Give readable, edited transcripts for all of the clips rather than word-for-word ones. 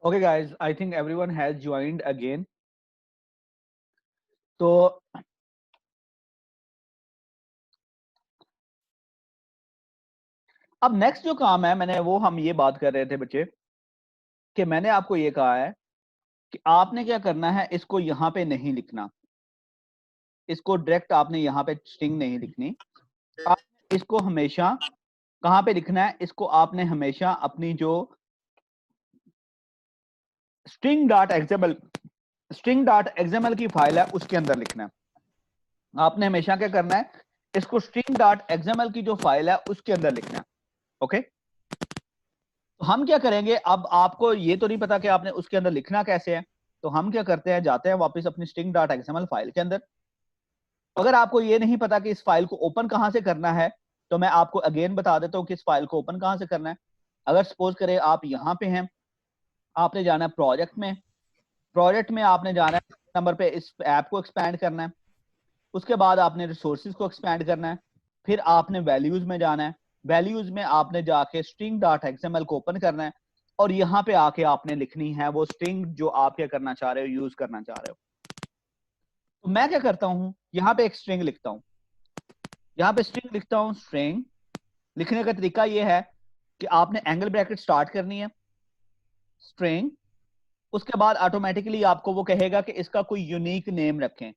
Okay guys, I think everyone has joined again. तो अब next जो काम है हम ये बात कर रहे थे बच्चे कि मैंने आपको ये कहा है कि आपने क्या करना है, इसको यहाँ पे नहीं लिखना, इसको डायरेक्ट आपने यहाँ पे स्ट्रिंग नहीं लिखनी, आप इसको हमेशा कहाँ पे लिखना है, इसको आपने हमेशा अपनी जो string.xml की फाइल है उसके अंदर लिखना है। आपने हमेशा क्या करना है, इसको string.xml की जो फाइल है उसके अंदर लिखना है। ओके, तो हम क्या करेंगे, अब आपको ये तो नहीं पता कि आपने उसके अंदर लिखना कैसे है, तो हम क्या करते हैं, जाते हैं वापस अपनी string.xml फाइल के अंदर। अगर आपको ये नहीं पता कि इस फाइल को ओपन कहां से करना है, तो मैं आपको अगेन बता देता हूं कि इस फाइल को ओपन कहां से करना है। अगर सपोज करें आप यहां पे हैं, आपने जाना है प्रोजेक्ट में आपने जाना है नंबर पे इस ऐप को एक्सपैंड करना है, उसके बाद आपने रिसोर्सेज को एक्सपैंड करना है, फिर आपने वैल्यूज में जाना है, वैल्यूज में आपने जाके string.xml को ओपन करना है और यहाँ पे आके आपने लिखनी है वो स्ट्रिंग जो आप क्या करना चाह रहे हो, यूज करना चाह रहे हो। तो मैं क्या करता हूं, यहाँ पे एक स्ट्रिंग लिखता हूं, यहाँ पे स्ट्रिंग लिखता हूं। स्ट्रिंग लिखने का तरीका ये है कि आपने एंगल ब्रैकेट स्टार्ट करनी है, स्ट्रिंग, उसके बाद ऑटोमेटिकली आपको वो कहेगा कि इसका कोई यूनिक नेम रखें।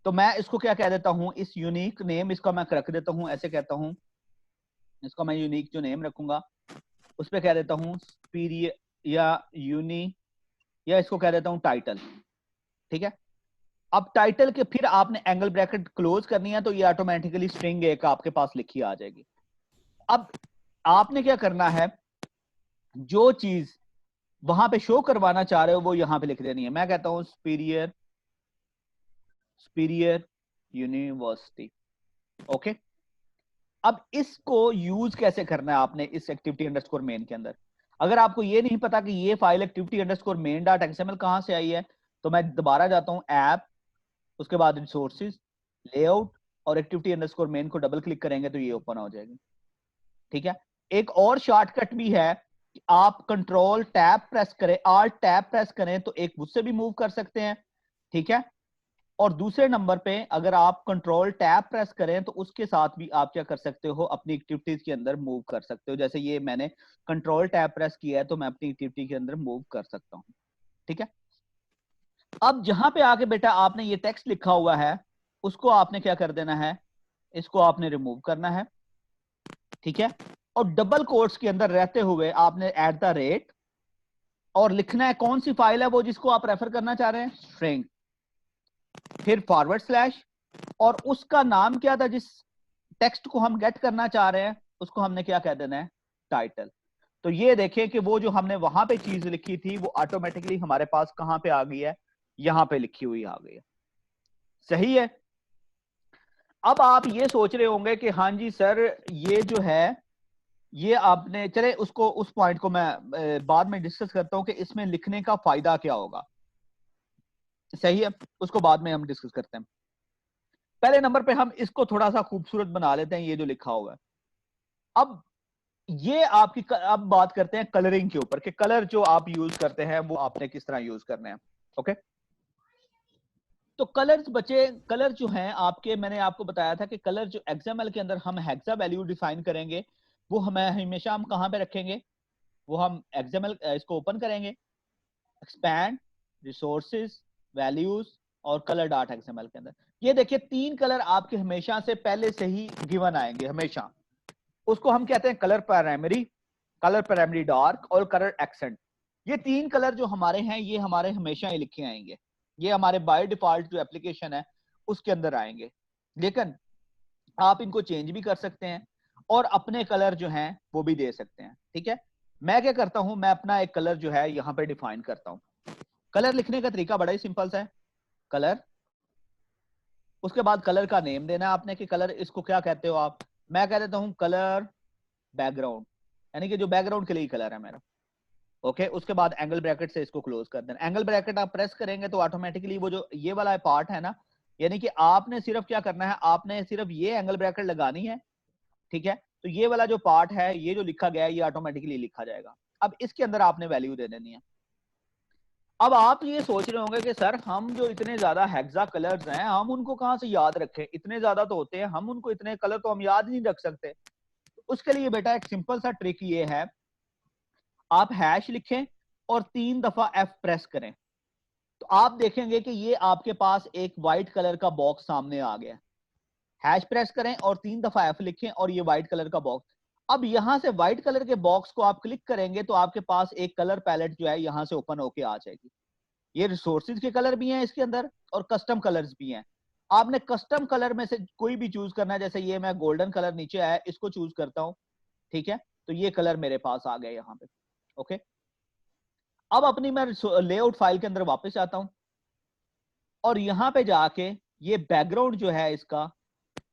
तो मैं इसको क्या कह देता हूं, इस यूनिक नेम इसका मैं रख देता हूं, ऐसे कहता हूं, इसका मैं यूनिक जो नेम रखूंगा उस पर कह देता हूं सुपीरियर या यूनी, या इसको कह देता हूं टाइटल। ठीक है, अब टाइटल के फिर आपने एंगल ब्रैकेट क्लोज करनी है, तो ये ऑटोमेटिकली स्ट्रिंग एक आपके पास लिखी आ जाएगी। अब आपने क्या करना है, जो चीज वहां पे शो करवाना चाह रहे हो वो यहां पे लिख देनी है। मैं कहता हूं सुपीरियर यूनिवर्सिटी। ओके, अब इसको यूज कैसे करना है आपने इस एक्टिविटी अंडरस्कोर मेन के अंदर। अगर आपको ये नहीं पता कि ये file activity underscore main dot XML कहां से आई है, तो मैं दोबारा जाता हूं ऐप, उसके बाद रिसोर्सेज, लेआउट और एक्टिविटी अंडरस्कोर मेन को डबल क्लिक करेंगे तो ये ओपन हो जाएगी। ठीक है, एक और शॉर्टकट भी है कि आप कंट्रोल टैब प्रेस करें, आल्ट टैब प्रेस करें तो एक उससे भी मूव कर सकते हैं। ठीक है, और दूसरे नंबर पे अगर आप कंट्रोल टैब प्रेस करें तो उसके साथ भी आप क्या कर सकते हो, अपनी एक्टिविटीज के अंदर मूव कर सकते हो। जैसे ये मैंने कंट्रोल टैब प्रेस किया है तो मैं अपनी एक्टिविटी के अंदर मूव कर सकता हूं। ठीक है, अब जहां पे आके बेटा आपने ये टेक्स्ट लिखा हुआ है उसको आपने क्या कर देना है, इसको आपने रिमूव करना है। ठीक है, और डबल कोट्स के अंदर रहते हुए आपने @ और लिखना है कौन सी फाइल है वो जिसको आप रेफर करना चाह रहे हैं, स्ट्रिंग, फिर फॉरवर्ड स्लैश, और उसका नाम क्या था, जिस टेक्स्ट को हम गेट करना चाह रहे हैं उसको हमने क्या कह देना है, टाइटल। तो ये देखें कि वो जो हमने वहां पे चीज लिखी थी वो ऑटोमेटिकली हमारे पास कहां पे आ गई है, यहां पे लिखी हुई आ गई है। सही है। अब आप ये सोच रहे होंगे कि हाँ जी सर ये जो है, ये आपने, चले उसको, उस पॉइंट को मैं बाद में डिस्कस करता हूं कि इसमें लिखने का फायदा क्या होगा। सही है, उसको बाद में हम डिस्कस करते हैं। पहले नंबर पे हम इसको थोड़ा सा खूबसूरत बना लेते हैं, ये जो लिखा हुआ है। अब ये आपकी अब बात करते हैं कलरिंग के ऊपर कि कलर जो आप यूज करते हैं वो आपने किस तरह यूज करने हैं। ओके, तो कलर्स बचे, कलर जो हैं आपके, मैंने आपको बताया था कि कलर जो एक्सएमएल के अंदर हम हेक्सा वैल्यू डिफाइन करेंगे वो हमें हमेशा हम कहां पे रखेंगे, वो हम एक्सएमएल इसको ओपन करेंगे, एक्सपैंड, रिसोर्सेज, वैल्यूज और कलर डॉट एक्सएमएल के अंदर। ये देखिए 3 कलर आपके हमेशा से पहले से ही गिवन आएंगे हमेशा, उसको हम कहते हैं कलर प्राइमरी डार्क और कलर एक्सेंट। ये 3 कलर जो हमारे हैं ये हमारे हमेशा ही लिखे आएंगे, ये हमारे बाय डिफॉल्ट जो एप्लीकेशन है उसके अंदर आएंगे, लेकिन आप इनको चेंज भी कर सकते हैं और अपने कलर जो हैं वो भी दे सकते हैं। ठीक है, मैं क्या करता हूं, मैं अपना एक कलर जो है यहां पे डिफाइन करता हूं। कलर लिखने का तरीका बड़ा ही सिंपल सा है, कलर, उसके बाद कलर का नेम देना है आपने कि कलर इसको क्या कहते हो आप। मैं कह देता हूं कलर बैकग्राउंड, यानी कि जो बैकग्राउंड के लिए कलर है मेरा। ओके, उसके बाद एंगल ब्रैकेट से इसको क्लोज कर देना। एंगल ब्रैकेट आप प्रेस करेंगे तो ऑटोमेटिकली वो जो ये वाला पार्ट है ना, यानी कि आपने सिर्फ क्या करना है, आपने सिर्फ ये एंगल ब्रैकेट लगानी है। ठीक है, तो ये वाला जो पार्ट है, ये जो लिखा गया है ये ऑटोमेटिकली लिखा जाएगा। अब इसके अंदर आपने वैल्यू दे देनी है। अब आप ये सोच रहे होंगे कि सर हम जो इतने ज्यादा हेक्सा कलर्स हैं हम उनको कहाँ से याद रखें, इतने ज्यादा तो होते हैं, हम उनको इतने कलर तो हम याद नहीं रख सकते। उसके लिए बेटा एक सिंपल सा ट्रिक ये है, आप हैश लिखें और 3 दफा एफ प्रेस करें, तो आप देखेंगे कि ये आपके पास एक व्हाइट कलर का बॉक्स सामने आ गया। हैश प्रेस करें और 3 दफा एफ लिखें और ये व्हाइट कलर का बॉक्स। अब यहां से व्हाइट कलर के बॉक्स को आप क्लिक करेंगे तो आपके पास एक कलर पैलेट जो है यहां से ओपन होके आ जाएगी। ये रिसोर्सेज के कलर भी हैं इसके अंदर और कस्टम कलर्स भी हैं। आपने कस्टम कलर में से कोई भी चूज करना है, जैसे ये मैं गोल्डन कलर नीचे आया इसको चूज करता हूं, ठीक है, तो ये कलर मेरे पास आ गया यहाँ पे। ओके, अब अपनी मैं लेआउट फाइल के अंदर वापस आता हूं और यहां पे जाके ये बैकग्राउंड जो है इसका,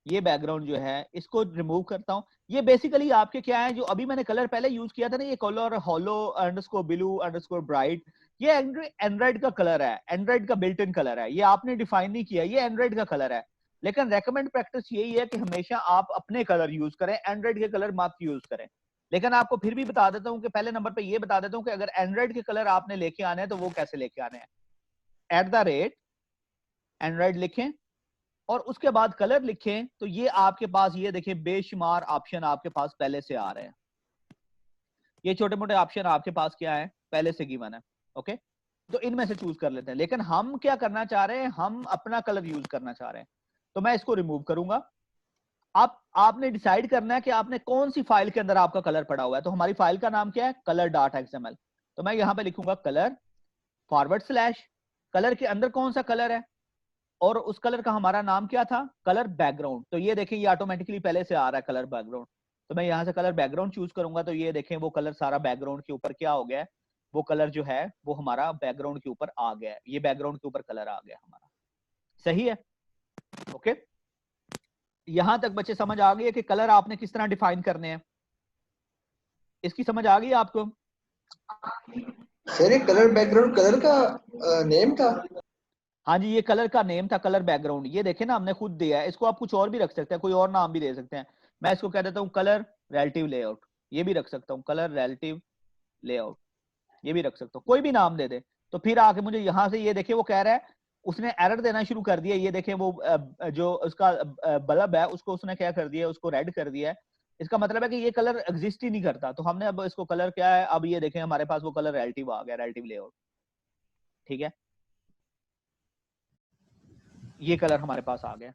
ये बैकग्राउंड जो है इसको रिमूव करता हूं। ये बेसिकली आपके क्या है, जो अभी मैंने कलर पहले यूज किया था ना, ये colour hollow underscore blue underscore bright, ये एंड्रॉइड का कलर है, एंड्रॉइड का बिल्ट इन कलर है, ये आपने डिफाइन नहीं किया, ये एंड्रॉइड का कलर है। लेकिन रेकमेंड प्रैक्टिस यही है कि हमेशा आप अपने कलर यूज करें, एंड्रॉइड के कलर मत यूज करें। लेकिन आपको फिर भी बता देता हूं कि पहले नंबर पे ये बता देता हूं कि अगर एंड्रॉइड के कलर आपने लेके आने हैं तो वो कैसे लेके आने हैं। @ एंड्रॉइड लिखें और उसके बाद कलर लिखें, तो ये आपके पास ये देखें बेशुमार ऑप्शन आपके पास पहले से आ रहे हैं। ये छोटे मोटे ऑप्शन आपके पास क्या है, पहले से गिवन है। ओके, तो इनमें से चूज कर लेते हैं। लेकिन हम क्या करना चाह रहे हैं, हम अपना कलर यूज करना चाह रहे हैं, तो मैं इसको रिमूव करूंगा। आपने डिसाइड करना है कि आपने कौन सी फाइल के अंदर आपका कलर पड़ा हुआ है। तो हमारी फाइल का नाम क्या है, color.xml। तो मैं यहां पे लिखूंगा कलर / कलर के अंदर कौन सा कलर है, और उस कलर का हमारा नाम क्या था, कलर बैकग्राउंड। तो ये देखें ये ऑटोमेटिकली पहले से आ रहा है कलर बैकग्राउंड। तो मैं यहां से कलर बैकग्राउंड चूज करूंगा, तो ये देखें वो कलर सारा बैकग्राउंड के ऊपर क्या हो गया है, वो कलर जो है वो हमारा बैकग्राउंड के ऊपर आ गया है, ये बैकग्राउंड के ऊपर कलर आ गया हमारा। सही है। ओके, यहां तक बच्चे समझ आ गई है कि कलर आपने किस तरह डिफाइन करने हैं, इसकी समझ आ गई आपको। सर ये कलर बैकग्राउंड कलर का नेम था? हाँ जी, ये कलर का नेम था, कलर बैकग्राउंड। ये देखें ना हमने खुद दिया है, इसको आप कुछ और भी रख सकते हैं, कोई और नाम भी दे सकते हैं। मैं इसको कह देता हूँ कलर रिलेटिव लेआउट, ये भी रख सकता हूँ, कलर रिलेटिव लेआउट, ये भी रख सकता हूँ, कोई भी नाम दे दे। तो फिर आके मुझे यहाँ से ये देखे वो कह रहा है, उसने एरर देना शुरू कर दिया। ये देखें वो जो उसका बल्ब है उसको उसने क्या कर दिया, उसको रेड कर दिया है। इसका मतलब है कि ये कलर एग्जिस्ट ही नहीं करता। तो हमने अब इसको कलर क्या है, अब ये देखें हमारे पास वो कलर रिलेटिव आ गया, रिलेटिव लेआउट। ठीक है, ये कलर हमारे पास आ गया।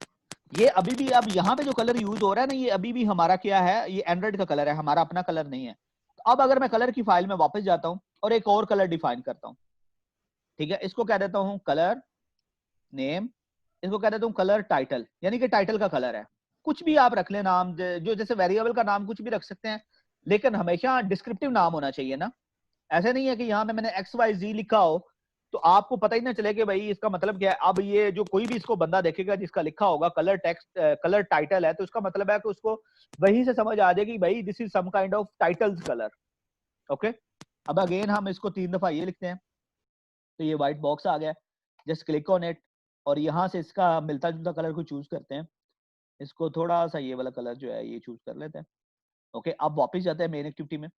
ये अभी भी अब यहाँ पे जो कलर यूज हो रहा है ना, ये अभी भी हमारा क्या है, ये एंड्रॉइड का कलर है, हमारा अपना कलर नहीं है। तो अब अगर मैं कलर की फाइल में वापस जाता हूँ और एक और कलर डिफाइन करता हूँ, ठीक है, इसको कह देता हूँ कलर नेम, इसको कह देता हूँ कलर टाइटल, यानी कि टाइटल का कलर है। कुछ भी आप रख ले नाम, जो जैसे वेरिएबल का नाम कुछ भी रख सकते हैं, लेकिन हमेशा डिस्क्रिप्टिव नाम होना चाहिए ना। ऐसे नहीं है कि यहाँ पे मैंने XYZ लिखा हो तो आपको पता ही ना चले कि भाई इसका मतलब क्या है। अब ये जो कोई भी इसको बंदा देखेगा जिसका लिखा होगा कलर टेक्स्ट कलर टाइटल है, तो इसका मतलब है कि उसको वहीं से समझ आ जाएगी भाई this is some kind of titles colour. Okay, अब अगेन हम इसको 3 दफा ये लिखते हैं, तो ये व्हाइट बॉक्स आ गया। जस्ट क्लिक ऑन इट और यहाँ से इसका मिलता जुलता कलर को चूज करते हैं। इसको थोड़ा सा ये वाला कलर जो है ये चूज कर लेते हैं। ओके, अब वापस जाते हैं मेन एक्टिविटी में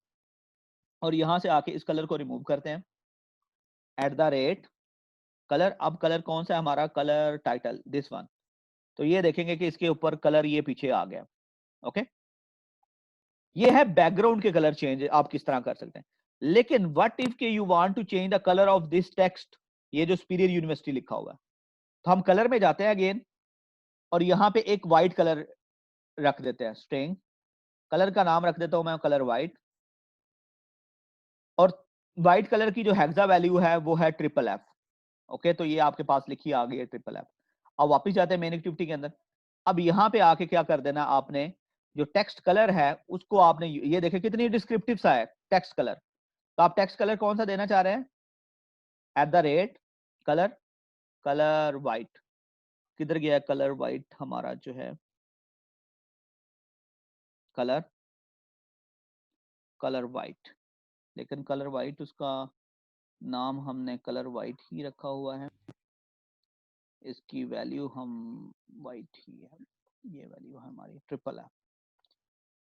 और यहाँ से आके इस कलर को रिमूव करते हैं। @ कलर, अब कलर कौन सा है हमारा, कलर टाइटल, दिस वन। तो ये देखेंगे कि इसके ऊपर कलर ये पीछे आ गया। ओके, ये है बैकग्राउंड के कलर चेंज आप किस तरह कर सकते हैं। लेकिन व्हाट इफ के you want to change the colour of this text, ये जो सुपीरियर यूनिवर्सिटी लिखा हुआ है, तो हम कलर में जाते हैं अगेन और यहाँ पे एक व्हाइट कलर रख देते हैं, स्ट्रिंग कलर का नाम रख देता हूं मैं कलर व्हाइट, और व्हाइट कलर की जो हेक्सा वैल्यू है वो है FFF। ओके, तो ये आपके पास लिखी आ गई है FFF। अब वापिस जाते हैं मेन एक्टिविटी के अंदर। अब यहाँ पे आके क्या कर देना आपने, जो टेक्स्ट कलर है उसको आपने, ये देखे कितनी डिस्क्रिप्टिव सा है टेक्स्ट कलर। तो आप टेक्स्ट कलर कौन सा देना चाह रहे हैं, @ कलर, कलर व्हाइट। किधर गया कलर व्हाइट हमारा जो है, कलर, कलर व्हाइट। लेकिन कलर व्हाइट उसका नाम हमने कलर व्हाइट ही रखा हुआ है, इसकी वैल्यू हम वाइट ही है, ये वैल्यू है हमारी FFF।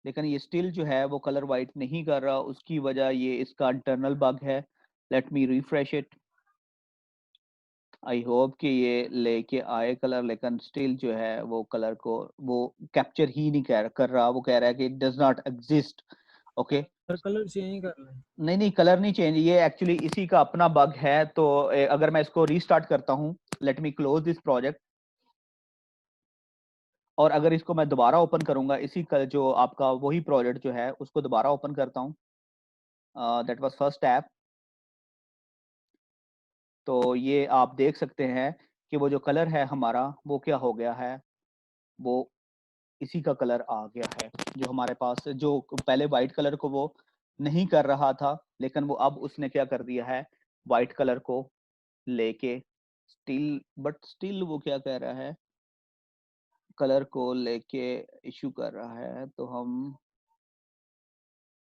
लेकिन ये स्टिल जो है वो कलर वाइट नहीं कर रहा, उसकी वजह ये इसका इंटरनल बग है। Let me refresh it. I hope कि ये लेके आए कलर, लेकिन स्टिल जो है वो कलर को वो कैप्चर ही नहीं कर रहा। वो कह रहा है कि it does not exist. Okay, पर कलर चेंज कर लें। नहीं नहीं, कलर नहीं चेंज, ये एक्चुअली इसी का अपना बग है। तो अगर मैं इसको रीस्टार्ट करता हूँ, let me close this project, और अगर इसको मैं दोबारा ओपन करूंगा, इसी का जो आपका वही प्रोजेक्ट जो है उसको दोबारा ओपन करता हूँ, दैट वाज फर्स्ट ऐप। तो ये आप देख सकते हैं कि वो जो कलर है हमारा वो क्या हो गया है, वो इसी का कलर आ गया है। जो हमारे पास जो पहले वाइट कलर को वो नहीं कर रहा था, लेकिन वो अब उसने क्या कर दिया है, वाइट कलर को लेके स्टिल, बट स्टिल वो क्या कह रहा है, कलर को लेके इशू कर रहा है। तो हम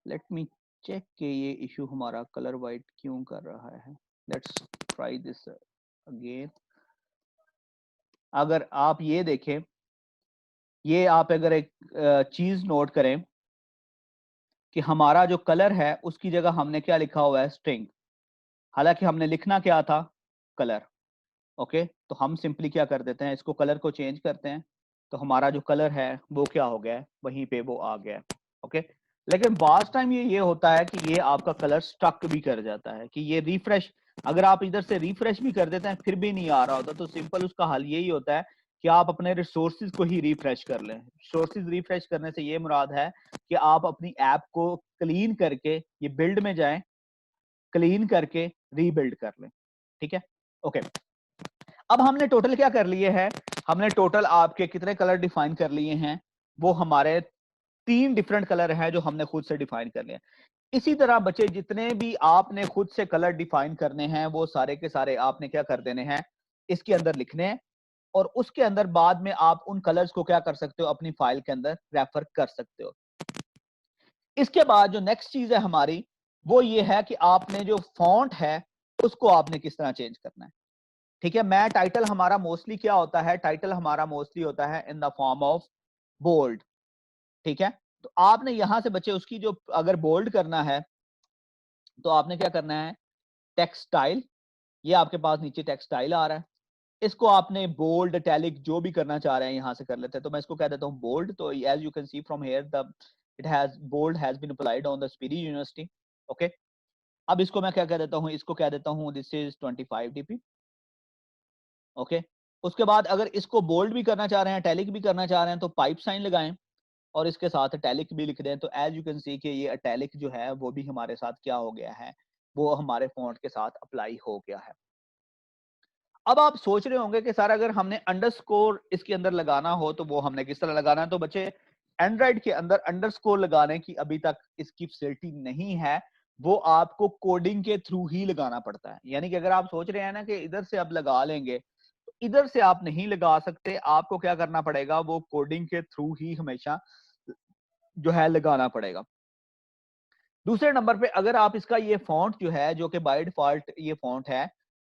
लेट मी चेक कि ये इशू हमारा कलर वाइट क्यों कर रहा है। Let's try this again. अगर आप ये देखें, ये आप अगर एक चीज नोट करें कि हमारा जो कलर है उसकी जगह हमने क्या लिखा हुआ है, स्ट्रिंग। हालांकि हमने लिखना क्या था, कलर। ओके, तो हम सिंपली क्या कर देते हैं, इसको कलर को चेंज करते हैं, तो हमारा जो कलर है वो क्या हो गया है, वहीं पे वो आ गया है। ओके, लेकिन बास टाइम ये होता है कि ये आपका कलर स्टक भी कर जाता है, कि ये रिफ्रेश, अगर आप इधर से रिफ्रेश भी कर देते हैं फिर भी नहीं आ रहा होता, तो सिंपल उसका हल यही होता है कि आप अपने रिसोर्सेज को ही रिफ्रेश कर लें। रिसोर्सेज रिफ्रेश करने से ये मुराद है कि आप अपनी ऐप को क्लीन करके, ये बिल्ड में जाएं, क्लीन करके रीबिल्ड कर लें। ठीक है, ओके। अब हमने टोटल क्या कर लिए हैं, हमने टोटल आपके कितने कलर डिफाइन कर लिए हैं, वो हमारे 3 डिफरेंट कलर हैं जो हमने खुद से डिफाइन कर लिए। इसी तरह बच्चे जितने भी आपने खुद से कलर डिफाइन करने हैं वो सारे के सारे आपने क्या कर देने हैं, इसके अंदर लिखने हैं, और उसके अंदर बाद में आप उन कलर्स को क्या कर सकते हो, अपनी फाइल के अंदर रेफर कर सकते हो। इसके बाद जो नेक्स्ट चीज है हमारी, वो ये है कि आपने जो फॉन्ट है उसको आपने किस तरह चेंज करना है। ठीक है, मैं टाइटल हमारा मोस्टली क्या होता है, टाइटल हमारा मोस्टली होता है in the form of bold. ठीक है, तो आपने यहां से बच्चे उसकी जो अगर बोल्ड करना है तो आपने क्या करना है, टेक्सटाइल, ये आपके पास नीचे टेक्सटाइल आ रहा है, इसको आपने बोल्ड इटैलिक जो भी करना चाह रहे हैं यहां से कर लेते हैं। तो मैं इसको कह देता हूं बोल्ड। तो as you can see from here the it has bold has been applied on the speedy university. Okay, अब इसको मैं क्या कह देता हूं, इसको कह देता हूं दिस इज 25 डीपी। ओके, उसके बाद अगर इसको बोल्ड भी करना चाह रहे हैं, टैलिक भी करना चाह रहे हैं, तो पाइप साइन लगाएं और इसके साथ टैलिक भी लिख दें। तो एज यू कैन सी कि ये टैलिक जो है वो भी हमारे साथ क्या हो गया है, वो हमारे फॉन्ट के साथ अप्लाई हो गया है। अब आप सोच रहे होंगे कि सर अगर हमने अंडरस्कोर इसके अंदर लगाना हो तो वो हमने किस तरह लगाना है। तो बच्चे, एंड्रॉइड के अंदर अंडरस्कोर लगाने की अभी तक इसकी फैसिलिटी नहीं है, वो आपको कोडिंग के थ्रू ही लगाना पड़ता है। यानी कि अगर आप सोच रहे हैं ना कि इधर से अब लगा लेंगे, तो इधर से आप नहीं लगा सकते, आपको क्या करना पड़ेगा, वो कोडिंग के थ्रू ही हमेशा जो है लगाना पड़ेगा। दूसरे नंबर पे अगर आप इसका ये फॉन्ट जो है, जो कि बाय डिफॉल्ट ये फॉन्ट है,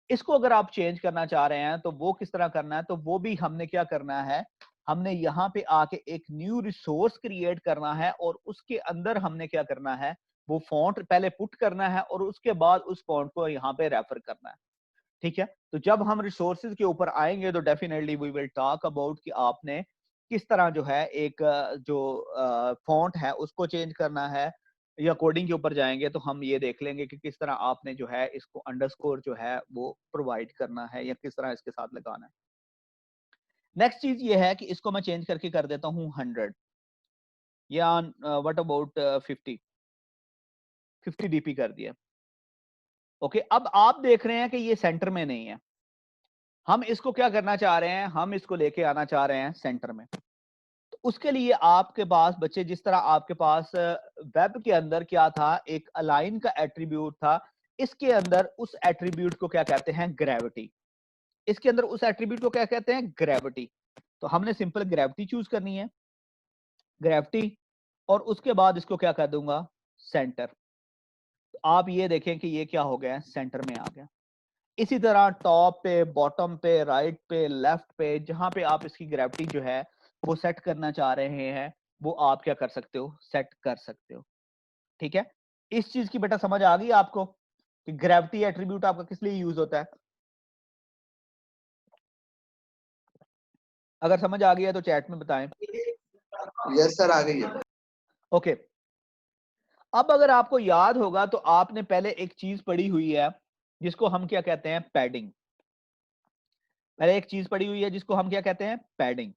इसको अगर आप चेंज करना चाह रहे हैं तो वो किस तरह करना है, तो वो भी हमने क्या करना है, हमने यहाँ पे आके एक न्यू रिसोर्स क्रिएट करना है और उसके अंदर हमने क्या करना है, वो फॉन्ट पहले पुट करना है और उसके बाद उस फॉन्ट को यहाँ पे रेफर करना है। ठीक है, तो जब हम रिसोर्सेज के ऊपर आएंगे तो definitely we will talk about कि आपने किस तरह जो है एक जो फॉन्ट है उसको चेंज करना है, या कोडिंग के ऊपर जाएंगे तो हम ये देख लेंगे कि किस तरह आपने जो है इसको अंडरस्कोर जो है वो प्रोवाइड करना है या किस तरह इसके साथ लगाना है। नेक्स्ट चीज ये है कि इसको मैं चेंज करके कर देता हूँ 100, या व्हाट अबाउट 50 डीपी कर दिया। ओके, अब आप देख रहे हैं कि ये सेंटर में नहीं है, हम इसको क्या करना चाह रहे हैं, हम इसको लेके आना चाह रहे हैं सेंटर में। तो उसके लिए आपके पास बच्चे, जिस तरह आपके पास वेब के अंदर क्या था, एक अलाइन का एट्रीब्यूट था, इसके अंदर उस एट्रीब्यूट को क्या कहते हैं, ग्रेविटी। इसके अंदर उस एट्रीब्यूट को क्या कहते हैं, ग्रेविटी। तो हमने सिंपल ग्रेविटी चूज करनी है, ग्रेविटी, और उसके बाद इसको क्या कर दूंगा, सेंटर। तो आप ये देखें कि ये क्या हो गया, सेंटर में आ गया। इसी तरह टॉप पे, बॉटम पे, राइट पे, लेफ्ट पे, जहां पे आप इसकी ग्रेविटी जो है वो सेट करना चाह रहे हैं, वो आप क्या कर सकते हो, सेट कर सकते हो। ठीक है, इस चीज की बेटा समझ आ गई आपको कि ग्रेविटी एट्रीब्यूट आपका किस लिए यूज होता है। अगर समझ आ गई है तो चैट में बताएं। यस सर, आ गई है। ओके, अब अगर आपको याद होगा तो आपने पहले एक चीज पढ़ी हुई है जिसको हम क्या कहते हैं, पैडिंग। पहले एक चीज पढ़ी हुई है जिसको हम क्या कहते हैं, पैडिंग।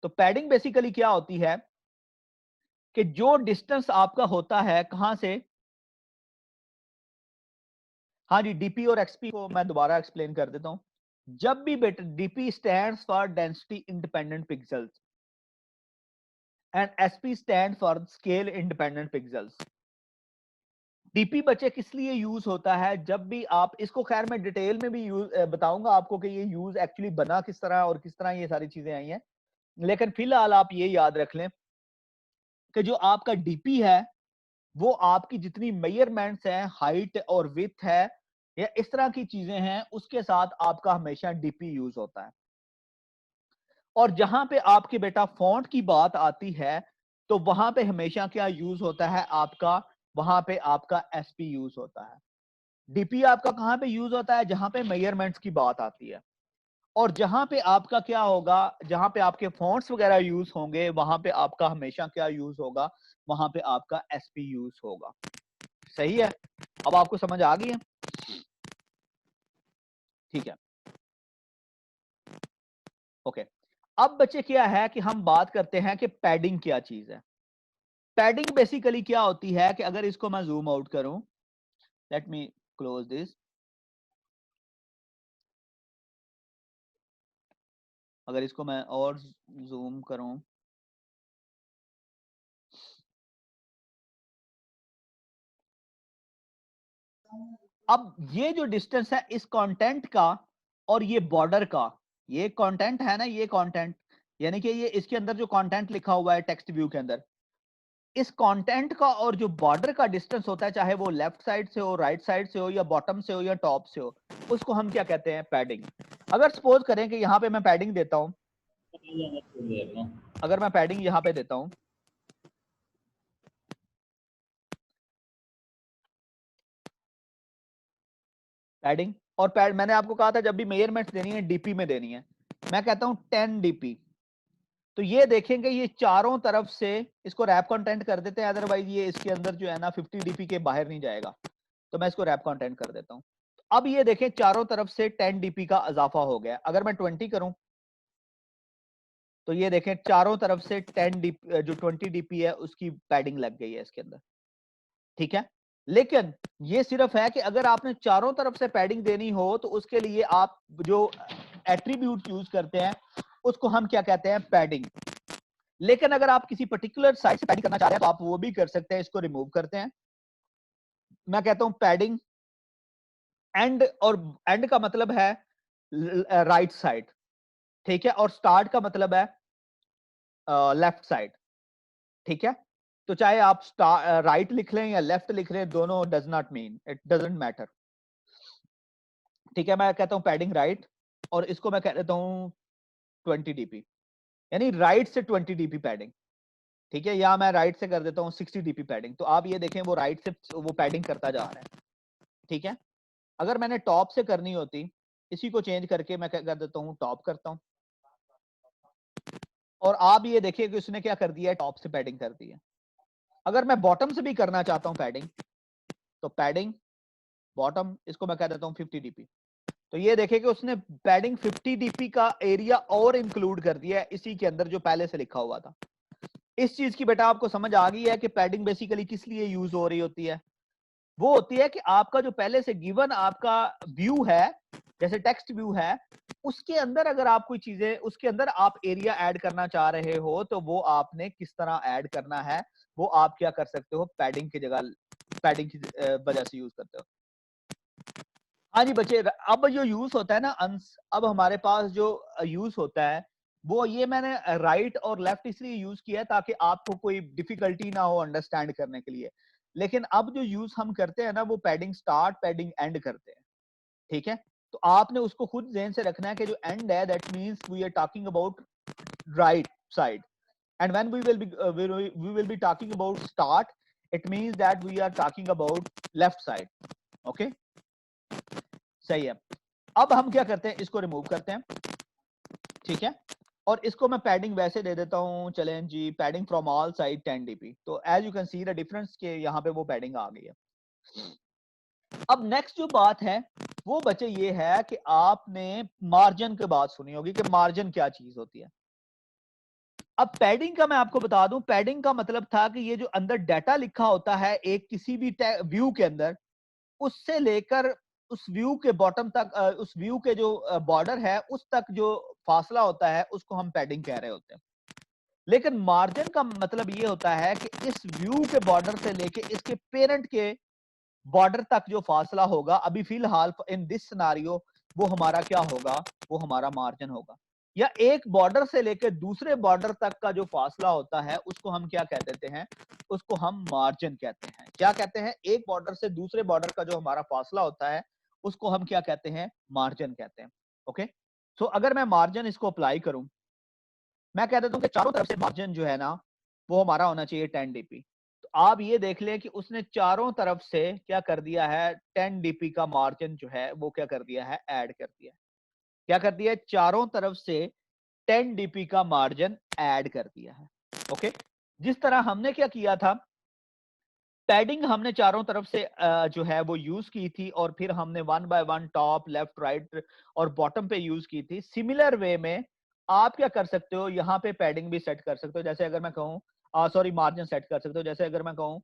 तो पैडिंग बेसिकली क्या होती है कि जो डिस्टेंस आपका होता है कहां से, हाँ जी, डीपी और एक्सपी को मैं दोबारा एक्सप्लेन कर देता हूं। जब भी बेटा DP stands for density independent pixels and SP stand for scale independent pixels. DP बच्चे किस लिए यूज होता है, जब भी आप इसको, खैर मैं डिटेल में भी यूज बताऊंगा आपको कि ये यूज एक्चुअली बना किस तरह और किस तरह ये सारी चीजें आई हैं, लेकिन फिलहाल आप ये याद रख लें कि जो आपका डीपी है वो आपकी जितनी मेजरमेंट्स हैं, हाइट और विड्थ है या इस तरह की चीजें हैं, उसके साथ आपका हमेशा डीपी यूज होता है। और जहां पे आपके बेटा फॉन्ट की बात आती है तो वहां पे हमेशा क्या यूज होता है आपका, वहां पे आपका एसपी यूज होता है। डीपी आपका कहां पे यूज होता है, जहां पे मेजरमेंट्स की बात आती है। और जहां पे आपका क्या होगा, जहां पे आपके फॉन्ट्स वगैरह यूज होंगे वहां पे आपका हमेशा क्या यूज होगा, वहां पे आपका एसपी यूज होगा। सही है, अब आपको समझ आ गई है, ठीक है। ओके, अब बच्चे क्या है कि हम बात करते हैं कि पैडिंग क्या चीज है। पैडिंग बेसिकली क्या होती है कि अगर इसको मैं जूम आउट करूं, लेट मी क्लोज दिस, अगर इसको मैं और जूम करूं, अब ये जो डिस्टेंस है इस कंटेंट का और ये बॉर्डर का, ये कंटेंट है ना, ये कंटेंट यानी कि ये इसके अंदर जो कंटेंट लिखा हुआ है टेक्स्ट व्यू के अंदर, इस कंटेंट का और जो बॉर्डर का डिस्टेंस होता है, चाहे वो लेफ्ट साइड से हो, राइट साइड से हो, या बॉटम से हो, या टॉप से हो, उसको हम क्या कहते हैं, पैडिंग। अगर सपोज करें कि यहाँ पे मैं पैडिंग देता हूं, अगर मैं पैडिंग यहाँ पे देता हूं, पैडिंग और पैड, मैंने आपको कहा था जब भी मेजरमेंट देनी है डीपी में देनी है, मैं कहता हूं 10 डीपी। तो ये देखेंगे ये चारों तरफ से, इसको रैप कंटेंट कर देते हैं, अदरवाइज ये इसके अंदर जो है ना 50 डीपी के बाहर नहीं जाएगा, तो मैं इसको रैप कंटेंट कर देता हूं। अब ये देखें चारों तरफ से 10 डीपी का इजाफा हो गया। अगर मैं 20 करूं तो ये देखें चारों तरफ से 10 डीपी, जो 20 डीपी है उसकी पैडिंग लग गई है इसके अंदर, ठीक है। लेकिन ये सिर्फ है कि अगर आपने चारों तरफ से पैडिंग देनी हो तो उसके लिए आप जो एट्रीब्यूट यूज करते हैं उसको हम क्या कहते हैं, पैडिंग। लेकिन अगर आप किसी पर्टिकुलर साइड से पैडिंग करना चाह रहे हैं तो आप वो भी कर सकते हैं, इसको रिमूव करते हैं। मैं कहता हूं पैडिंग एंड, और एंड का मतलब है राइट साइड, ठीक है, और स्टार्ट का मतलब है लेफ्ट साइड, ठीक है। तो चाहे आप राइट लिख लें या लेफ्ट लिख लें, दोनों does not mean, it doesn't matter, ठीक है। मैं कहता हूं पैडिंग राइट और इसको मैं कह देता हूं 20 डीपी, यानी राइट से 20 डीपी पैडिंग, ठीक है। या मैं राइट से कर देता हूं 60 डीपी पैडिंग। तो आप ये देखें वो राइट से वो पैडिंग करता जा रहा है, ठीक है। अगर मैंने टॉप से करनी होती, इसी को चेंज करके मैं क्या कर देता हूं, टॉप करता हूं, और आप ये देखिए कि उसने क्या कर दिया है, टॉप से पैडिंग कर दी है। अगर मैं बॉटम से भी करना चाहता हूं पैडिंग, तो पैडिंग बॉटम, इसको मैं कह देता हूं 50 डीपी। तो ये देखिए कि उसने पैडिंग 50 डीपी का एरिया और इंक्लूड कर दिया है इसी के अंदर जो पहले से लिखा हुआ था। इस चीज की बेटा आपको समझ आ गई है कि पैडिंग बेसिकली किस लिए यूज हो रही होती है। वो होती है कि आपका जो पहले से गिवन आपका व्यू है, जैसे टेक्स्ट व्यू है, उसके अंदर अगर आप कोई चीजें, उसके अंदर आप एरिया ऐड करना चाह रहे हो तो वो आपने किस तरह ऐड करना है, वो आप क्या कर सकते हो, पैडिंग की जगह, पैडिंग की वजह से यूज करते हो। हाँ जी बच्चे, अब जो यूज होता है ना अंश, अब हमारे पास जो यूज होता है वो, ये मैंने राइट और लेफ्ट इसलिए यूज किया है ताकि आपको कोई डिफिकल्टी ना हो अंडरस्टैंड करने के लिए। लेकिन अब जो यूज हम करते हैं ना वो पैडिंग स्टार्ट पैडिंग एंड करते हैं, ठीक है। तो आपने उसको खुद ध्यान से रखना है कि जो एंड है that means we are talking about right side, and when we will be talking about start, it means that we are talking about left side, okay, सही है। अब हम क्या करते हैं, इसको रिमूव करते हैं, ठीक है। और इसको मैं पैडिंग वैसे दे देता हूं, चलें जी, padding from all side 10 dp। तो as you can see the difference के यहाँ पे वो पैडिंग आ गई है। अब नेक्स्ट जो बात है वो बच्चे ये है कि आपने मार्जिन की बात सुनी होगी कि मार्जिन क्या चीज होती है। अब पैडिंग का मैं आपको बता दूं, पैडिंग का मतलब था कि ये जो अंदर डाटा लिखा होता है एक किसी भी व्यू के अंदर, उससे लेकर उस व्यू के बॉटम तक, उस व्यू के जो बॉर्डर है उस तक जो फासला होता है उसको हम पैडिंग कह रहे होते हैं। लेकिन मार्जिन का मतलब ये होता है कि इस व्यू के बॉर्डर से लेके इसके पेरेंट के बॉर्डर तक जो फासला होगा, अभी फिलहाल इन दिस सिनारियो वो हमारा क्या होगा, वो हमारा मार्जिन होगा। या एक बॉर्डर से लेकर दूसरे बॉर्डर तक का जो फासला होता है उसको हम क्या कह देते हैं, उसको हम मार्जिन कहते हैं। क्या कहते हैं, एक बॉर्डर से दूसरे बॉर्डर का जो हमारा फासला होता है उसको हम क्या कहते हैं, मार्जिन कहते हैं। ओके, सो अगर मैं मार्जिन इसको अप्लाई करूं, मैं कह देता हूं कि चारों तरफ से मार्जिन जो है ना वो हमारा होना चाहिए 10 dp। तो आप ये देख लें कि उसने चारों तरफ से क्या कर दिया है, 10 dp का मार्जिन जो है वो क्या कर दिया है, ऐड कर दिया है। क्या कर दिया है, चारों तरफ से 10 dp का मार्जिन ऐड कर दिया है। ओके, जिस तरह हमने क्या किया था, पैडिंग हमने चारों तरफ से जो है वो यूज की थी और फिर हमने one by one top, left, right और बॉटम पे यूज की थी। सिमिलर वे में आप क्या कर सकते हो, यहाँ पे पैडिंग भी सेट कर सकते हो। जैसे अगर मैं कहूँ, सॉरी, मार्जिन सेट कर सकते हो। जैसे अगर मैं कहूँ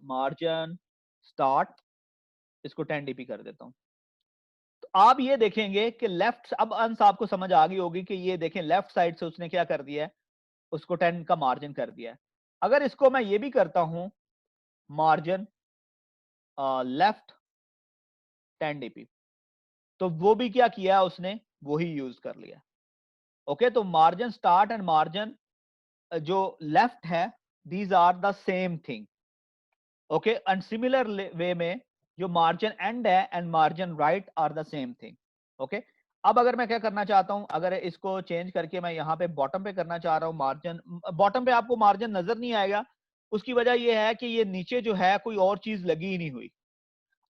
मार्जिन स्टार्ट, इसको 10 dp कर देता हूँ, तो आप ये देखेंगे कि लेफ्ट, अब अंश आपको समझ आ गई होगी कि ये देखें लेफ्ट साइड से उसने क्या कर दिया है, उसको 10 का मार्जिन कर दिया है। अगर इसको मैं ये भी करता हूं मार्जिन लेफ्ट 10 dp, तो वो भी क्या किया उसने, वो ही यूज कर लिया। ओके, तो मार्जिन स्टार्ट एंड मार्जिन जो लेफ्ट है, these are the same thing. Okay, and similar way में जो मार्जिन एंड है and margin right are the same thing. Okay, अब अगर मैं क्या करना चाहता हूं, अगर इसको चेंज करके मैं यहाँ पे बॉटम पे करना चाह रहा हूँ मार्जिन, बॉटम पे आपको मार्जिन नजर नहीं आएगा। उसकी वजह यह है कि ये नीचे जो है कोई और चीज लगी ही नहीं हुई।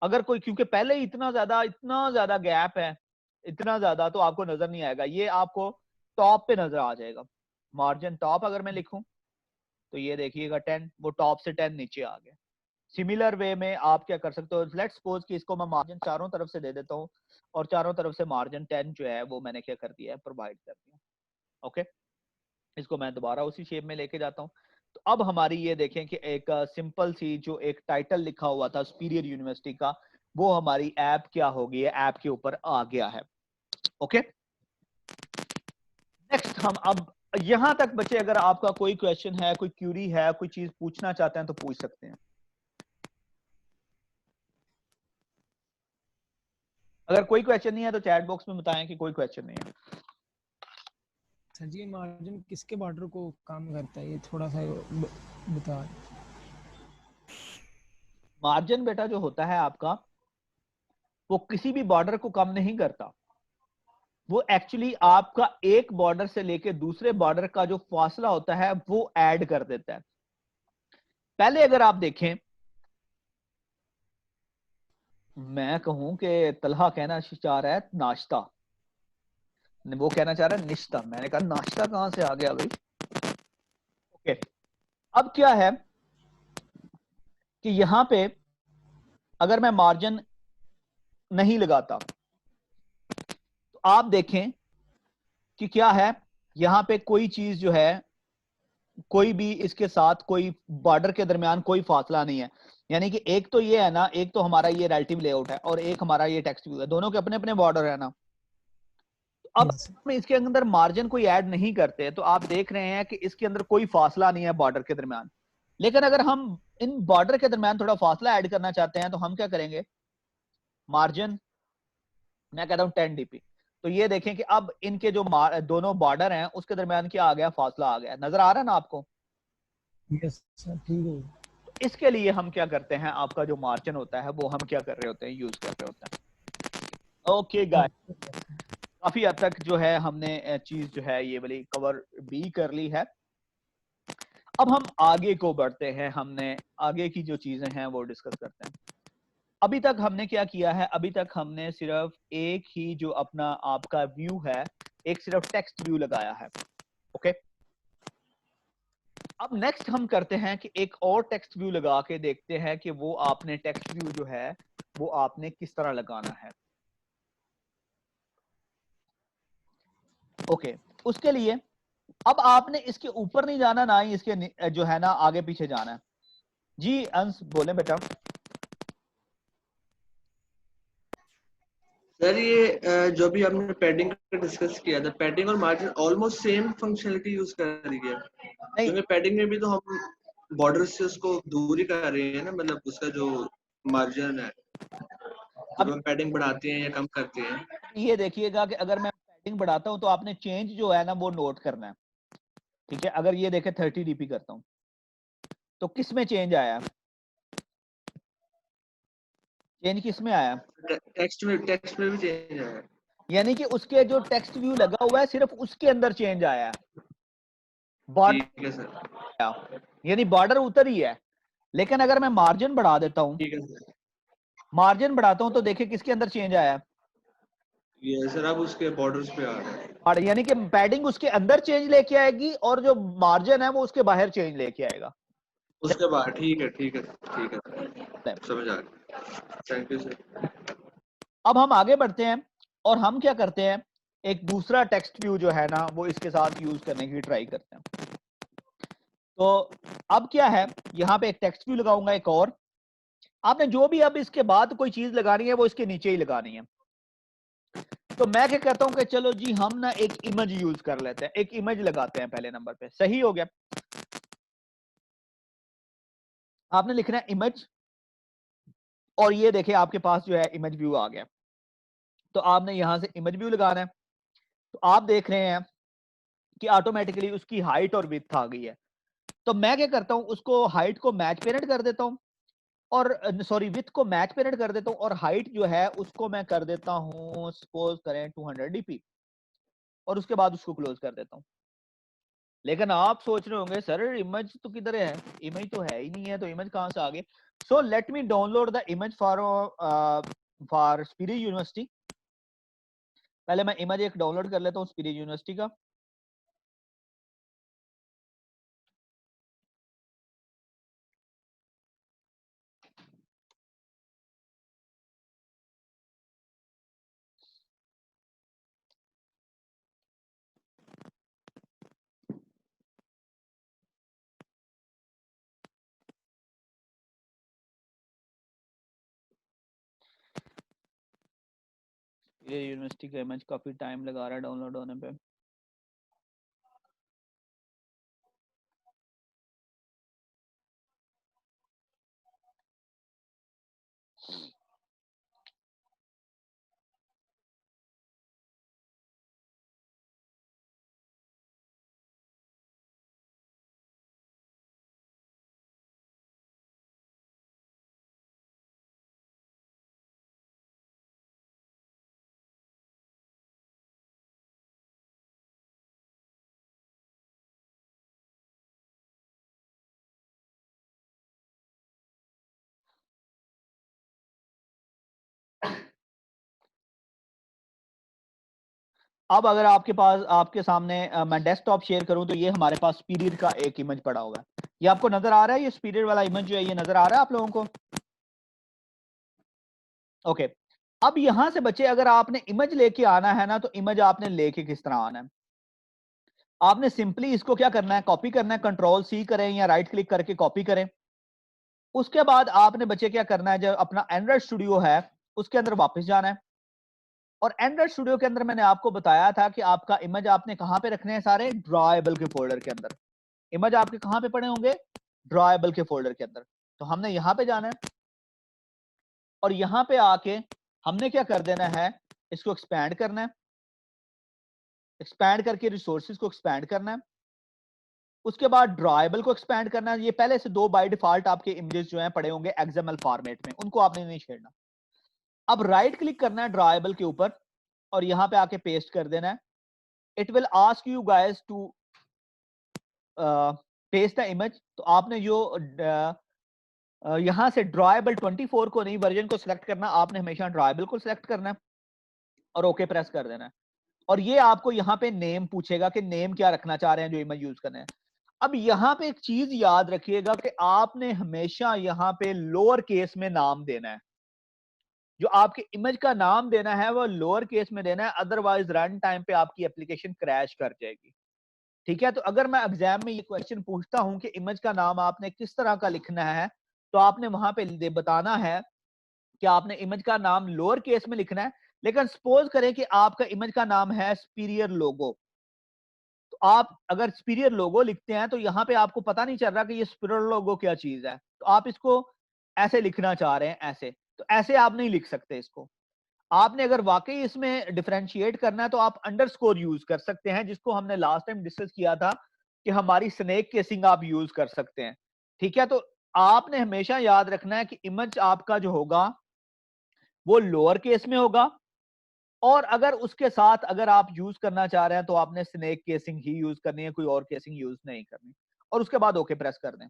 अगर कोई, क्योंकि पहले ही इतना ज्यादा गैप है, इतना ज्यादा, तो आपको नजर नहीं आएगा। ये आपको टॉप पे नजर आ जाएगा। मार्जिन टॉप अगर मैं लिखूं तो ये देखिएगा 10, वो टॉप से 10 नीचे आ गया। सिमिलर वे में आप क्या कर सकते हो, लेट्स सपोज कि इसको मैं मार्जिन चारों तरफ से दे देता हूँ और चारों तरफ से मार्जिन 10 जो है वो मैंने क्या कर दिया है, प्रोवाइड कर दिया। ओके, इसको मैं दोबारा उसी शेप में लेके जाता हूँ। तो अब हमारी ये देखें कि एक सिंपल सी जो एक टाइटल लिखा हुआ था सुपीरियर यूनिवर्सिटी का, वो हमारी ऐप क्या हो गई है, ऐप के ऊपर आ गया है। ओके, नेक्स्ट हम अब यहां तक बच्चे, अगर आपका कोई क्वेश्चन है, कोई क्यूरी है, कोई चीज पूछना चाहते हैं तो पूछ सकते हैं। अगर कोई क्वेश्चन नहीं है तो चैट बॉक्स में बताएं कि कोई क्वेश्चन नहीं है। सर जी, मार्जिन किसके बॉर्डर को काम करता है, ये थोड़ा सा बता। मार्जिन बेटा जो होता है आपका, वो किसी भी बॉर्डर को कम नहीं करता। वो एक्चुअली आपका एक बॉर्डर से लेके दूसरे बॉर्डर का जो फासला होता है वो ऐड कर देता है। पहले अगर आप देखें, मैं कहूं कि तलहा कहना चाह रहा है नाश्ता, वो कहना चाह रहा है निश्ता। मैंने कहा नाश्ता कहां से आ गया भाई। ओके, अब क्या है कि यहां पे अगर मैं मार्जिन नहीं लगाता तो आप देखें कि क्या है, यहां पे कोई चीज जो है, कोई भी इसके साथ कोई बॉर्डर के दरमियान कोई फासला नहीं है। यानी कि एक तो ये है ना, एक तो हमारा ये रिलेटिव लेआउट है और एक हमारा ये टेक्स्ट व्यू है, दोनों के अपने अपने बॉर्डर है ना। तो अब यस हम इसके अंदर मार्जिन कोई ऐड नहीं करते तो आप देख रहे हैं कि इसके अंदर कोई फासला नहीं है बॉर्डर के दरमियान। लेकिन अगर हम इन बॉर्डर के दरमियान थोड़ा फासला ऐड करना चाहते हैं तो हम क्या करेंगे, मार्जिन, मैं कहता हूं 10 dp। तो ये देखें कि अब इनके जो दोनों बॉर्डर हैं उसके दरमियान क्या आ गया, फासला आ गया। नजर आ रहा है ना आपको। यस सर, ठीक है। इसके लिए हम क्या करते हैं, आपका जो मार्जिन होता है वो हम क्या कर रहे होते हैं, यूज कर रहे होते हैं। ओके गाइस, काफी हद तक जो है हमने चीज जो है ये वाली कवर भी कर ली है। अब हम आगे को बढ़ते हैं, हमने आगे की जो चीजें हैं वो डिस्कस करते हैं। अभी तक हमने क्या किया है, अभी तक हमने सिर्फ एक ही जो अपना आपका व्यू है, एक सिर्फ टेक्स्ट व्यू लगाया है। ओके, अब नेक्स्ट हम करते हैं कि एक और टेक्स्ट व्यू लगा के देखते हैं कि वो आपने टेक्स्ट व्यू जो है वो आपने किस तरह लगाना है। ओके, उसके लिए अब आपने इसके ऊपर नहीं जाना, ना ही इसके जो है ना आगे पीछे जाना है। जी अंश बोले बेटा। सर ये जो भी हमने पैडिंग का डिस्कस किया था, पैडिंग और margin almost same functionality use कर रही है, नहीं, क्योंकि पैडिंग में भी तो हम बॉर्डर से उसको दूर ही कर रहे हैं ना, मतलब उसका जो मार्जिन है जब अब हम पैडिंग बढ़ाते हैं या कम करते हैं। ये देखिएगा कि अगर मैं पैडिंग बढ़ाता हूं तो आपने चेंज जो है ना वो नोट करना है। ठीक है, अगर ये देखें 30 dp करता हूं तो किस में चेंज आया, चेंज किस में आया, टेक्स्ट में भी चेंज आया है। यानी कि उसके जो टेक्स्ट व्यू लगा हुआ है सिर्फ उसके अंदर चेंज आया है, बॉर्डर, ठीक है सर, यानी बॉर्डर उतर ही है। लेकिन अगर मैं मार्जिन बढ़ा देता हूं, ठीक है सर। मार्जिन बढ़ाता हूं तो देखिए किसके अंदर चेंज आया है, ये सर अब उसके बॉर्डर्स पे आ रहा है। और यानी कि पैडिंग उसके अंदर चेंज लेके आएगी और जो मार्जिन है वो उसके बाहर चेंज लेके आएगा। उसके बाद ठीक है, ठीक है, ठीक है, समझ आ गया। Thank you sir. अब हम आगे बढ़ते हैं और हम क्या करते हैं, एक दूसरा टेक्स्ट व्यू जो है ना वो इसके साथ यूज करने की ट्राई करते हैं। तो अब क्या है, यहाँ पे एक टेक्स्ट व्यू लगाऊंगा एक और, आपने जो भी अब इसके बाद कोई चीज लगानी है वो इसके नीचे ही लगानी है। तो मैं क्या कहता हूं कि चलो जी हम ना एक इमेज यूज कर लेते हैं, एक इमेज लगाते हैं पहले नंबर पे। सही हो गया, आपने लिखना है इमेज, और ये देखिए आपके पास जो है इमेज व्यू आ गया। तो आपने यहां से इमेज व्यू लगाना है। तो आप देख रहे हैं कि ऑटोमेटिकली उसकी हाइट और विड्थ आ गई है। तो मैं क्या करता हूं, उसको हाइट को मैच पेरेंट कर देता हूं, और सॉरी विड्थ को मैच पेरेंट कर देता हूं, और हाइट जो है उसको मैं कर देता हूं सपोज करें 200 dp, और उसके बाद उसको क्लोज कर देता हूं। लेकिन आप सोच रहे होंगे सर इमेज तो किधर है, इमेज तो है ही नहीं है, तो इमेज कहां से आ गई। So let me download the image for spirit university. पहले मैं इमेज एक डाउनलोड कर लेता हूं स्पिरिट यूनिवर्सिटी का। ये यूनिवर्सिटी का इमेज काफी टाइम लगा रहा है डाउनलोड होने पे। अब अगर आपके पास आपके सामने मैं डेस्कटॉप शेयर करूं तो ये हमारे पास पीरियड का एक इमेज पड़ा हुआ है। ये आपको नजर आ रहा है, ये पीरियड वाला इमेज जो है ये नजर आ रहा है आप लोगों को। ओके, अब यहां से बच्चे अगर आपने इमेज लेके आना है ना, तो इमेज आपने लेके किस तरह आना है, आपने सिंपली इसको क्या करना है, कॉपी करना है, कंट्रोल सी करें या राइट क्लिक करके कॉपी करें। उसके बाद आपने बच्चे क्या करना है, जो अपना एंड्रॉइड स्टूडियो है उसके अंदर वापस जाना है। और एंड्रॉइड स्टूडियो के अंदर मैंने आपको बताया था कि आपका इमेज आपने कहां पे रखने हैं, सारे ड्रॉएबल के फोल्डर के अंदर। इमेज आपके कहां पे पड़े होंगे, ड्रॉएबल के फोल्डर के अंदर। तो हमने यहां पे जाना है और यहां पे आके हमने क्या कर देना है, इसको एक्सपैंड करना है, एक्सपैंड करके रिसोर्सेज को एक्सपैंड करना है। उसके बाद ड्रॉएबल को एक्सपैंड करना है। ये पहले से दो बाय डिफॉल्ट आपके इमेजेस जो हैं पड़े होंगे एक्सएमएल फॉर्मेट में, उनको आपने नहीं छेड़ना। अब राइट क्लिक करना है ड्रॉएबल के ऊपर और यहां पे आके पेस्ट कर देना है। It will ask you guys to paste the image. तो आपने जो यहां से ड्रॉएबल 24 को नहीं, वर्जन को सिलेक्ट करना, आपने हमेशा ड्रॉएबल को सिलेक्ट करना है और ओके प्रेस कर देना है। और ये आपको यहाँ पे नेम पूछेगा कि नेम क्या रखना चाह रहे हैं जो इमेज यूज करना है। अब यहाँ पे एक चीज याद रखिएगा कि आपने हमेशा यहाँ पे लोअर केस में नाम देना है। जो आपके इमेज का नाम देना है वो लोअर केस में देना है, अदरवाइज रन टाइम पे आपकी एप्लीकेशन क्रैश कर जाएगी। ठीक है, तो अगर मैं एग्जाम में ये क्वेश्चन पूछता हूं कि इमेज का नाम आपने किस तरह का लिखना है, तो आपने वहां पे बताना है कि आपने इमेज का नाम लोअर केस में लिखना है। लेकिन सपोज करें कि आपका इमेज का नाम है सुपीरियर लोगो, तो आप अगर सुपीरियर लोगो लिखते हैं तो यहाँ पे आपको पता नहीं चल रहा कि ये सुपीरियर लोगो क्या चीज है, तो आप इसको ऐसे लिखना चाह रहे हैं, ऐसे, तो ऐसे आप नहीं लिख सकते इसको। आपने अगर वाकई इसमें डिफरेंशिएट करना है तो आप अंडरस्कोर यूज कर सकते हैं, जिसको हमने लास्ट टाइम डिस्कस किया था कि हमारी स्नेक केसिंग आप यूज कर सकते हैं। ठीक है, तो आपने हमेशा याद रखना है कि इमेज आपका जो होगा वो लोअर केस में होगा, और अगर उसके साथ अगर आप यूज करना चाह रहे हैं तो आपने स्नेक केसिंग ही यूज करनी है, कोई और केसिंग यूज नहीं करनी। और उसके बाद ओके प्रेस कर दें।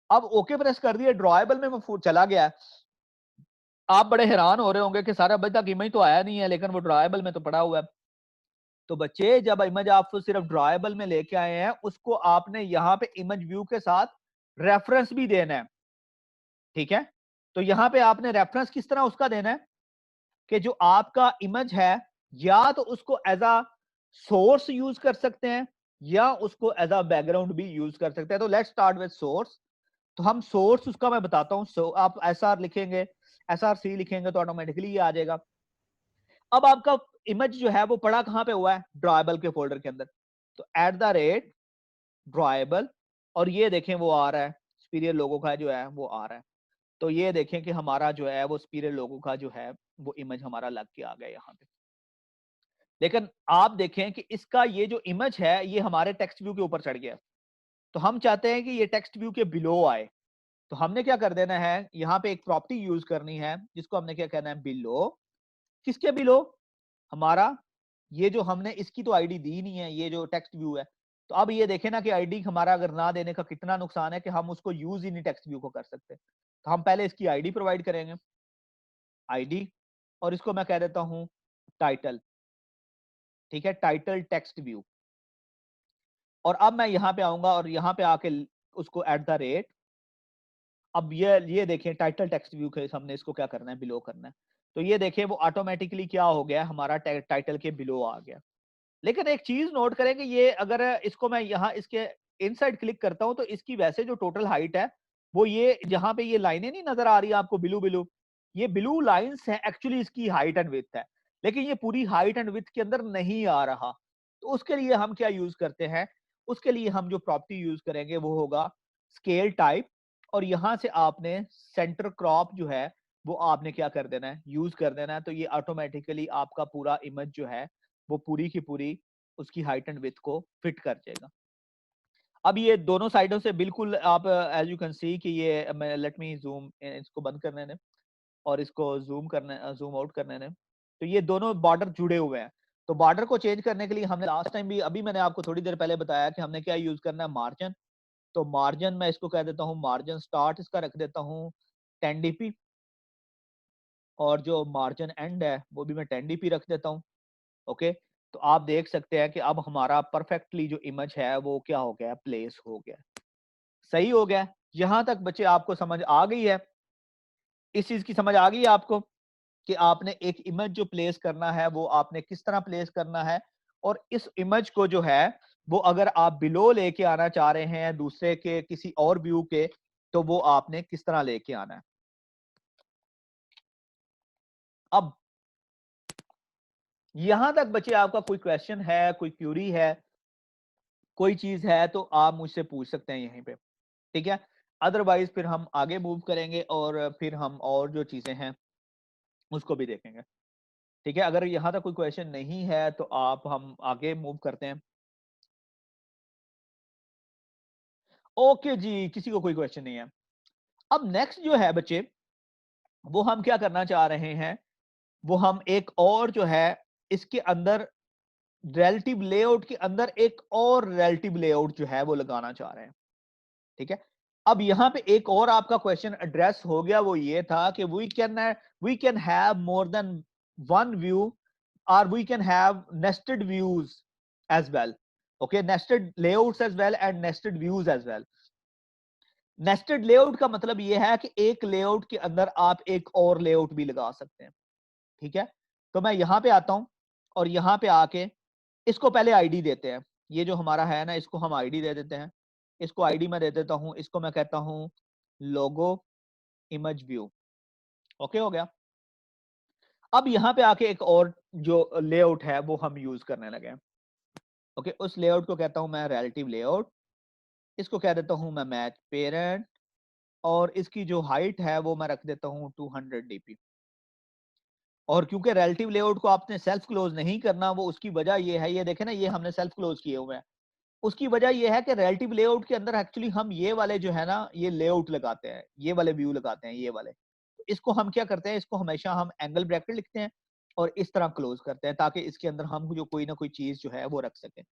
अब ओके प्रेस कर दिए, ड्रॉएबल में वो चला गया। आप बड़े हैरान हो रहे होंगे कि सारा अभी तक इमेज तो आया नहीं है, लेकिन वो ड्रॉएबल में तो पड़ा हुआ है। तो बच्चे, जब इमेज आप सिर्फ ड्रॉएबल में लेके आए हैं, उसको आपने यहाँ पे इमेज व्यू के साथ रेफरेंस भी देना है। ठीक है, तो यहाँ पे आपने रेफरेंस किस तरह उसका देना है कि जो आपका इमेज है, या तो उसको एज अ सोर्स यूज कर सकते हैं या उसको एज अ बैकग्राउंड भी यूज कर सकते हैं। तो लेट्स स्टार्ट विद सोर्स। तो हम सोर्स उसका मैं बताता हूं। आप SR लिखेंगे, SRC लिखेंगे तो ऑटोमेटिकली ये आ जाएगा। अब आपका इमेज जो है वो पड़ा कहां पे हुआ है, ड्रॉएबल के फोल्डर के अंदर। तो @ ड्रॉएबल, और ये देखें वो आ रहा है, सुपीरियर लोगो का जो है वो आ रहा है। तो ये देखें कि हमारा जो है वो सुपीरियर लोगो का जो है वो इमेज हमारा लग के आ गया यहाँ पे। लेकिन आप देखें कि इसका ये जो इमेज है ये हमारे टेक्स्ट व्यू के ऊपर चढ़ गया। तो हम चाहते हैं कि ये टेक्स्ट व्यू के बिलो आए। तो हमने क्या कर देना है, यहाँ पे एक प्रॉपर्टी यूज करनी है जिसको हमने क्या कहना है, बिलो। किसके बिलो, हमारा ये जो हमने इसकी तो आईडी दी नहीं है, ये जो टेक्स्ट व्यू है। तो अब ये देखें ना कि आईडी हमारा अगर ना देने का कितना नुकसान है कि हम उसको यूज ही नहीं टेक्स्ट व्यू को कर सकते। तो हम पहले इसकी आईडी प्रोवाइड करेंगे, आईडी, और इसको मैं कह देता हूं टाइटल। ठीक है, टाइटल टेक्स्ट व्यू। और अब मैं यहाँ पे आऊंगा और यहाँ पे आके उसको @ अब ये देखें टाइटल टेक्स्ट व्यू के हमने इसको क्या करना है, बिलो करना है। तो ये देखें वो ऑटोमेटिकली क्या हो गया, हमारा टाइटल के बिलो आ गया। लेकिन एक चीज नोट करें कि ये अगर इसको मैं यहाँ इसके इनसाइड क्लिक करता हूं तो इसकी वैसे जो टोटल हाइट है वो ये जहां पे ये लाइनें नहीं नजर आ रही है आपको ब्लू ब्लू, ये ब्लू लाइंस है एक्चुअली इसकी हाइट एंड विड्थ है। लेकिन ये पूरी हाइट एंड विड्थ के अंदर नहीं आ रहा। तो उसके लिए हम क्या यूज करते हैं, उसके लिए हम जो प्रॉपर्टी यूज करेंगे वो होगा स्केल टाइप। और यहां से आपने सेंटर क्रॉप जो है वो आपने क्या कर देना है, यूज कर देना है। तो ये ऑटोमेटिकली आपका पूरा इमेज जो है वो पूरी की पूरी उसकी हाइट एंड विड्थ को फिट कर जाएगा। अब ये दोनों साइडों से बिल्कुल आप एज यू कैन सी कि ये मैं लेट मी जूम, इसको बंद करने दें और इसको जूम करने, जूम आउट करने दें। तो ये दोनों बॉर्डर जुड़े हुए हैं। तो बॉर्डर को चेंज करने के लिए हमने लास्ट टाइम भी, अभी मैंने आपको थोड़ी देर पहले बताया कि हमने क्या यूज करना है, मार्जिन। तो मार्जिन मैं इसको कह देता हूँ, मार्जिन स्टार्ट इसका रख देता हूँ 10dp, और जो मार्जिन एंड है वो भी मैं 10dp रख देता हूँ। ओके, तो आप देख सकते हैं कि अब हमारा परफेक्टली जो इमेज है वो क्या हो गया, प्लेस हो गया, सही हो गया। यहां तक बच्चे आपको समझ आ गई है, इस चीज की समझ आ गई है आपको कि आपने एक इमेज जो प्लेस करना है वो आपने किस तरह प्लेस करना है। और इस इमेज को जो है वो अगर आप बिलो लेके आना चाह रहे हैं दूसरे के किसी और व्यू के, तो वो आपने किस तरह लेके आना है। अब यहां तक बच्चे आपका कोई क्वेश्चन है, कोई क्यूरी है, कोई चीज है तो आप मुझसे पूछ सकते हैं यहीं पे। ठीक है, अदरवाइज फिर हम आगे मूव करेंगे और फिर हम और जो चीजें हैं उसको भी देखेंगे। ठीक है, अगर यहां तक कोई क्वेश्चन नहीं है तो आप हम आगे मूव करते हैं। ओके जी, किसी को कोई क्वेश्चन नहीं है। अब नेक्स्ट जो है बच्चे, वो हम क्या करना चाह रहे हैं, वो हम एक और जो है इसके अंदर रिलेटिव लेआउट के अंदर एक और रिलेटिव लेआउट जो है वो लगाना चाह रहे हैं। ठीक है, अब यहां पे एक और आपका क्वेश्चन एड्रेस हो गया, वो ये था कि we can have more than one view or we can have nested views as well. Okay, nested layouts as well and nested views as well. Nested layout का मतलब यह है कि एक लेआउट के अंदर आप एक और लेआउट भी लगा सकते हैं, ठीक है। तो मैं यहां पे आता हूं और यहां पे आके इसको पहले आईडी देते हैं, ये जो हमारा है ना इसको हम आईडी दे देते हैं, इसको आईडी मैं दे देता हूं, इसको मैं कहता हूं लोगो इमेज व्यू। ओके हो गया। अब यहां पे आके एक और जो लेआउट है वो हम यूज करने लगे। ओके, उस लेआउट को कहता हूं मैं रिलेटिव लेआउट, इसको कह देता हूं मैं मैच पेरेंट, और इसकी जो हाइट है वो मैं रख देता हूं 200 dp। और क्योंकि रिलेटिव लेआउट को आपने सेल्फ क्लोज नहीं करना, वो उसकी वजह ये है, ये देखे ना ये हमने सेल्फ क्लोज किए हुए हैं, उसकी वजह ये है कि रिलेटिव लेआउट के अंदर एक्चुअली हम ये वाले जो है ना ये लेआउट लगाते हैं, ये वाले व्यू लगाते हैं, ये वाले। तो इसको हम क्या करते हैं, इसको हमेशा हम एंगल ब्रैकेट लिखते हैं और इस तरह क्लोज करते हैं ताकि इसके अंदर हम जो कोई ना कोई चीज जो है वो रख सकें।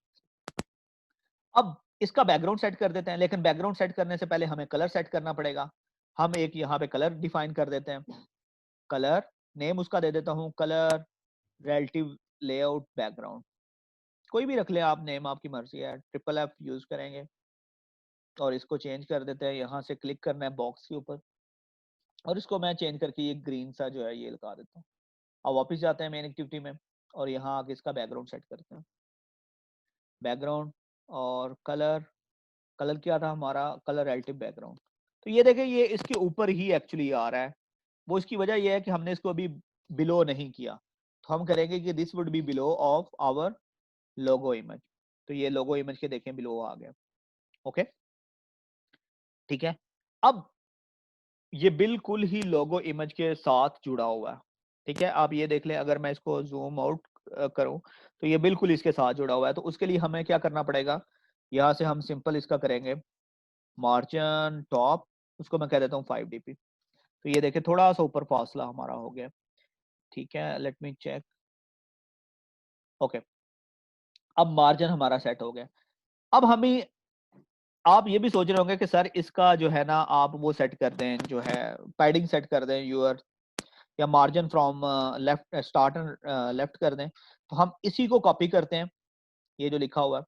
अब इसका बैकग्राउंड सेट कर देते हैं, लेकिन बैकग्राउंड सेट करने से पहले हमें कलर सेट करना पड़ेगा। हम एक यहाँ पे कलर डिफाइन कर देते हैं, कलर नेम उसका दे देता हूँ कलर रिलेटिव लेआउट बैकग्राउंड, कोई भी रख ले आप, नेम आपकी मर्जी है, F यूज करेंगे। और इसको चेंज कर देते हैं, यहाँ से क्लिक करना है बॉक्स के ऊपर और इसको मैं चेंज करके ये ग्रीन सा जो है ये लगा देता हूँ। अब वापस जाते हैं मेन एक्टिविटी में और यहाँ आके इसका बैकग्राउंड सेट करते हैं, बैकग्राउंड और कलर, कलर क्या था हमारा, कलर रिलेटिव बैकग्राउंड। तो ये देखें ये इसके ऊपर ही एक्चुअली आ रहा है, वो इसकी वजह ये है कि हमने इसको अभी बिलो नहीं किया, तो हम करेंगे कि this would be below of our logo image. तो ये लोगो इमेज के देखें बिलो आ गया। ओके ठीक है, अब ये बिल्कुल ही लोगो इमेज के साथ जुड़ा हुआ है, ठीक है। आप ये देख लें, अगर मैं इसको जूम आउट करूं तो ये बिल्कुल इसके साथ जुड़ा हुआ है। तो उसके लिए हमें क्या करना पड़ेगा, यहाँ से हम सिंपल इसका करेंगे मार्जिन टॉप, उसको मैं कह देता हूँ 5 dp। तो ये देखें थोड़ा सा ऊपर फासला हमारा हो गया, ठीक है। लेट मी चेक, ओके अब मार्जिन हमारा सेट हो गया। अब हमें, आप ये भी सोच रहे होंगे कि सर इसका जो है ना आप वो सेट कर दें, जो है पैडिंग सेट कर दें यूर, या margin from left start left कर दें। तो हम इसी को कॉपी करते हैं, ये जो लिखा हुआ है,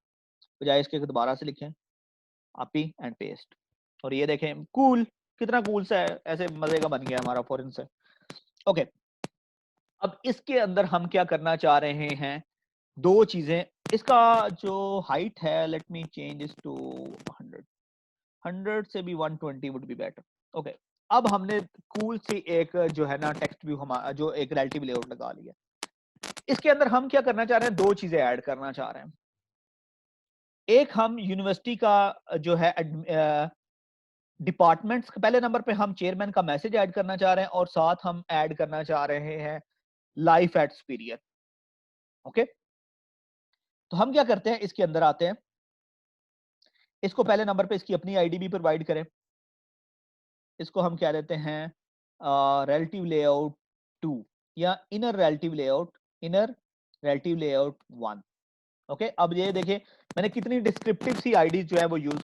बजाय इसके दोबारा से लिखें कॉपी एंड पेस्ट, और ये देखें कूल, कितना कूल सा है, ऐसे मजे का बन गया हमारा फॉरेन से। ओके, अब इसके अंदर हम क्या करना चाह रहे हैं, दो चीजें। इसका जो हाइट है, लेट मी चेंज इस टू 100 से भी 120 वुड बी बेटर। ओके, अब हमने कूल सी एक जो है ना टेक्स्ट व्यू हमारा जो एक रिलेटिव लेआउट लगा लिया। इसके अंदर हम क्या करना चाह रहे हैं, दो चीजें ऐड करना चाह रहे हैं। एक हम यूनिवर्सिटी का जो है डिपार्टमेंट्स, पहले नंबर पे हम चेयरमैन का मैसेज ऐड करना चाह रहे हैं और साथ हम ऐड करना चाह रहे हैं लाइफ एट सुपीरियर। ओके, तो हम क्या करते हैं, इसके अंदर आते हैं, इसको पहले नंबर पे इसकी अपनी आईडी भी प्रोवाइड करें, इसको हम क्या देते हैं रिलेटिव लेआउट 2 या इनर रिलेटिव लेआउट 1। ओके, अब ये देखिए मैंने कितनी डिस्क्रिप्टिव सी आईडी जो है वो यूज